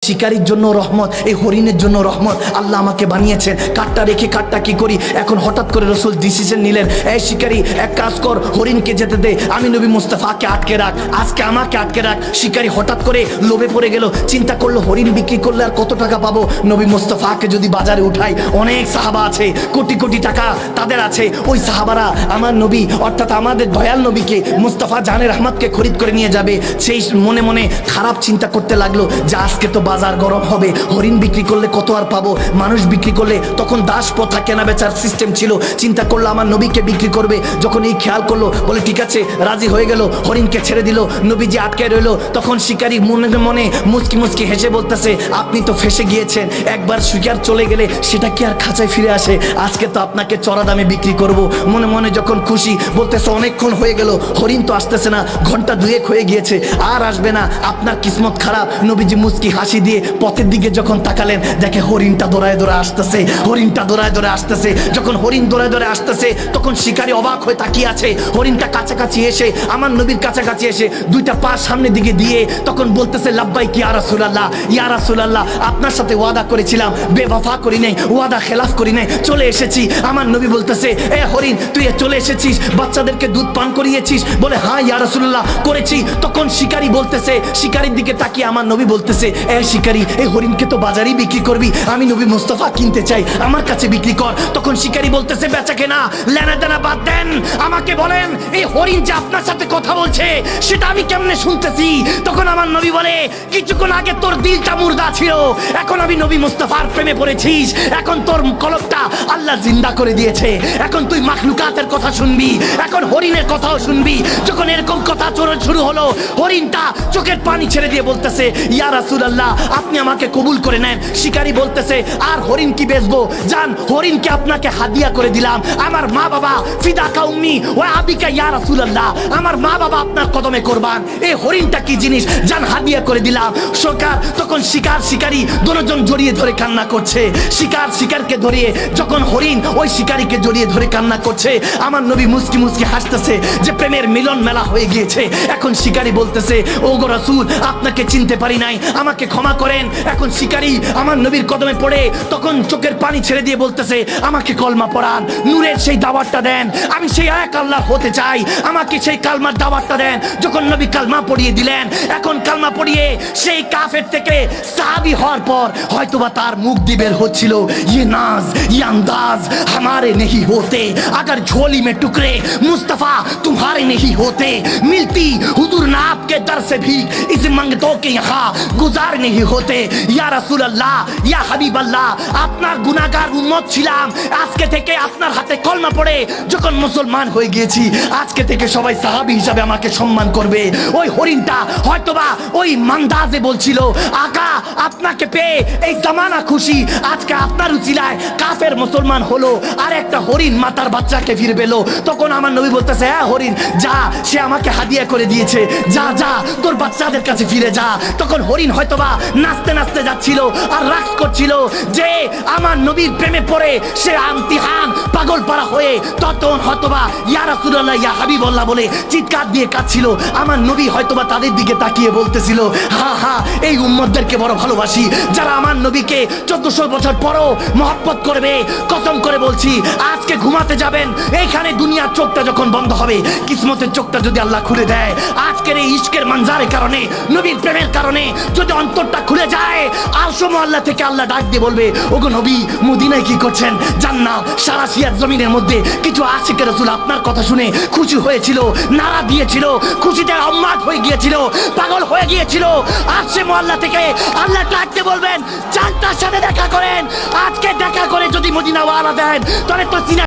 শিকারীর জন্য রহমত, এই হরিণের জন্য রহমত। আল্লাহ আমাকে বানিয়েছেন, কাঠটা রেখে কাঠটা কি করি। এখন হঠাৎ করে রসুল ডিসিশন নিলেন, এই শিকারী এক কাজ কর, হরিণকে যেতে দে, আমি নবী মুস্তাফাকে আটকে রাখ, আজকে আমাকে আটকে রাখ। শিকারী হঠাৎ করে লোভে পড়ে গেল, চিন্তা করলো হরিণ বিক্রি করলে আর কত টাকা পাবো, নবী মুস্তাফাকে যদি বাজারে উঠাই, অনেক সাহাবা আছে, কোটি কোটি টাকা তাদের আছে, ওই সাহাবারা আমার নবী অর্থাৎ আমাদের দয়াল নবীকে মুস্তাফা জানের আহমদকে খরিদ করে নিয়ে যাবে। সেই মনে মনে খারাপ চিন্তা করতে লাগলো যে আজকে তো বাজার গরম হবে, হরিণ বিক্রি করলে কত আর পাবো, মানুষ বিক্রি করলে তখন দাস প্রথা কেনা বেচার সিস্টেম ছিল। চিন্তা করলো আমার নবীকে বিক্রি করবে, যখন এই খেয়াল করলো বলে ঠিক আছে রাজি হয়ে গেল, হরিণকে ছেড়ে দিল, নবীজি আটকে রইল। তখন শিকারী মনে মনে মুচকি মুচকি হেসে বলতেছে, আপনি তো ফেসে গিয়েছেন, একবার শিকার চলে গেলে সেটা কি আর খাঁচায় ফিরে আসে, আজকে তো আপনাকে চড়া দামে বিক্রি করব। মনে মনে যখন খুশি, বলতেছে অনেকক্ষণ হয়ে গেল, হরিণ তো আসতেছে না, ঘন্টা দুয়েক হয়ে গিয়েছে, আর আসবে না, আপনার কিসমত খারাপ। নবীজি মুচকি হাসি দিয়ে পথের দিকে যখন তাকালেন, দেখে হরিণটা দৌড়ায় দৌড়ায় আসতেছে, হরিণটা দৌড়ায় দৌড়ায় আসতেছে। যখন হরিণ দৌড়ায় দৌড়ায় আসতেছে, তখন শিকারী অবাক হয়ে তাকিয়ে আছে। হরিণটা কাছাকাছি এসে, আমার নবীর কাছাকাছি এসে দুইটা পা সামনের দিকে দিয়ে তখন বলতেছে, লাব্বাইক ইয়া রাসূলুল্লাহ, ইয়া রাসূলুল্লাহ, আপনার সাথে ওয়াদা করেছিলাম, বেওয়াফা করি নাই, ওয়াদা খেলাফ করি নাই, চলে এসেছি। আমার নবী বলতেছে, এ হরিণ তুই চলে এসেছিস, বাচ্চাদেরকে দুধ পান করিয়েছিস? বলে হ্যাঁ ইয়া রাসূলুল্লাহ করেছি। তখন শিকারী বলতেছে, শিকারীর দিকে তাকিয়ে আমার নবী বলতেছে, এ শিকারী, এই হরিণকে তো বাজারেই বিক্রি করবি, আমি নবী মুস্তাফা কিনতে চাই, আমার কাছে বিক্রি কর। তখন শিকারী বলতেছে, বেচা কেনা লেনা দেনা বাদ দেন, আমাকে বলেন এই হরিণ যে আপনার সাথে কথা বলছে সেটা আমি কেমনে শুনতেছি? তখন আমার নবী বলে, কিছুক্ষণ আগে তোর দিলটা মুর্দা ছিল, এখন আমি নবী মুস্তাফার প্রেমে পড়েছিস, এখন তোর কলবটা আল্লাহ জিন্দা করে দিয়েছে, এখন তুই মাখলুকাতের কথা শুনবি, এখন হরিণের কথাও শুনবি। যখন এরকম কথা শুরু হলো, হরিণটা চোখের পানি ছেড়ে দিয়ে বলতেছে, ইয়া রাসূলুল্লাহ আপনি আমাকে কবুল করে নেন। শিকারী বলতেছে, আর হরিণ কি বেচবো, যান হরিণকে আপনাকে হাদিয়া করে দিলাম, আমার মা বাবা ফিদাকা উম্মি ওয়া আবিকা ইয়া রাসূলুল্লাহ, আমার মা বাবা আপনার কদমে কোরবান, এই হরিণটা কি জিনিস, যান হাদিয়া করে দিলাম। সরকার তখন শিকারী দুজন জড়িয়ে ধরে কান্না করছে, শিকারকে ধরিয়ে যখন হরিণ ওই শিকারীকে জড়িয়ে ধরে কান্না করছে, আমার নবী মুস্কি মুস্কি হাসতেছে যে প্রেমের মিলন মেলা হয়ে গিয়েছে। এখন শিকারী বলতেছে, ও গো রাসূল আপনাকে চিনতে পারি নাই, আমাকে ক্ষমা করেন। এখন শিকারী আমার নবীর কদমে পড়ে তখন চোখের পানি ছেড়ে দিয়ে বলতেছে, আমাকে কলমা পড়ান, নূরের সেই দাওয়াতটা দেন, আমি সেই এক আল্লাহ হতে চাই, আমাকে সেই কালমার দাওয়াতটা দেন। যখন নবী কালমা পড়িয়ে দিলেন, এখন কালমা পড়িয়ে সেই কাফের থেকে সাহাবী হওয়ার পর হয়তোবা তার মুখ দিয়ে বের হচ্ছিল, ये नाज ये अंदाज हमारे नहीं होते, अगर झोली में टुकड़े मुस्तफा तुम्हारे नहीं होते, मिलती हुजूर ना आपके दर से भी इस मंगतों के यहाँ गुजार नहीं होते। या रसूल अल्लाह या हबीब अल्लाह, আপনার গুনাহগার উম্মত ছিলাম, আজকে থেকে আপনার হাতে কলমা পড়ে যখন মুসলমান হয়ে গিয়েছি, আজকে থেকে সবাই সাহাবী হিসাবে আমাকে সম্মান করবে। ওই হরিণটা হয়তোবা ওই মান্দাজে বলছিল, আকা আপনাকে পেয়ে এই জামানা খুশি, আজকে আপনার উচিলায় কাফের মুসলমান হলো, আর একটা হরিণ মাতার বাচ্চাকে ফিরে পেলো। তখন আমার নবী বলতেছে, হ্যাঁ হরিণ যা, সে আমাকে হাদিয়া করে দিয়েছে, যা যা তোর বাচ্চাদের কাছে ফিরে যা। তখন হরিণ হয়তোবা নাচতে নাচতে যাচ্ছিল আর রাগ করছিল যে আমার নবীর প্রেমে পড়ে সে আমতিহান পাগল পারা হয়ে তখন হয়তোবা ইয়া রাসূলুল্লাহ ইয়া হাবিবাল্লাহ বলে চিৎকার দিয়ে কাঁদছিল। আমার নবী হয়তোবা তাদের দিকে তাকিয়ে বলতেছিল, হা হা এই উম্মতদেরকে বড় ভালোবাসি যারা আমার নবীকে 1400 বছর পরও মহব্বত করবে। কসম করে বলছি, আজকে ঘুমাতে যাবেন, এইখানে দুনিয়ার চোখটা যখন বন্ধ হবে, কিসমতের চোখটা যদি আল্লাহ খুলে দেয়, আজকের এই ইশকের মানজারের কারণে, নবীর প্রেমের কারণে যদি অন্তরটা খুলে যায়, আরশম আল্লাহ থেকে আল্লাহ ডাক দিয়ে বলবে, ওগো নবী মদিনায় কি করছেন? জান্নাত সারা সিয়ার জমিনের মধ্যে কিছু আশিকে রাসূল আপনার কথা শুনে খুশি হয়েছিল, নারা দিয়েছিল, খুশিতে উম্মাদ হয়ে গিয়েছিল, পাগল হয়ে গিয়েছিল। আরশে আল্লাহ থেকে আল্লাহ ডাক দিয়ে বলবেন, জান্নাতের সাথে দেখা করেন। আজকে দেখা করে যদি মদিনা ওয়ালা দেন, তাহলে তো